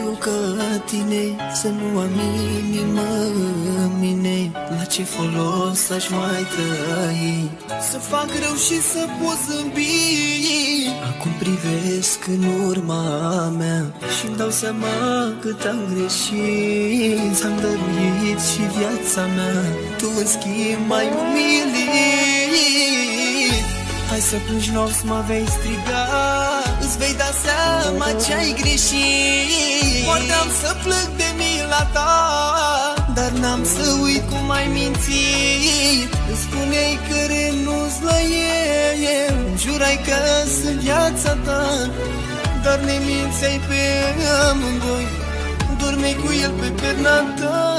știu că tine să nu am inimă în mine. La ce folos aș mai trăi? Să fac rău și să pot zâmbi. Acum privesc în urma mea și-mi dau seama cât am greșit. Ți-am dăruit și viața mea, tu în schimb m-ai umilit. Hai să plângi nopți, mă vei striga, îți vei da seama ce-ai greșit. Poate am să plâng de mila ta, dar n-am să uit cum ai mințit. Îmi spuneai că renunți la el, îmi jurai că sunt viața ta, dar ne mințeai pe amândoi, dormeai cu el pe perna ta.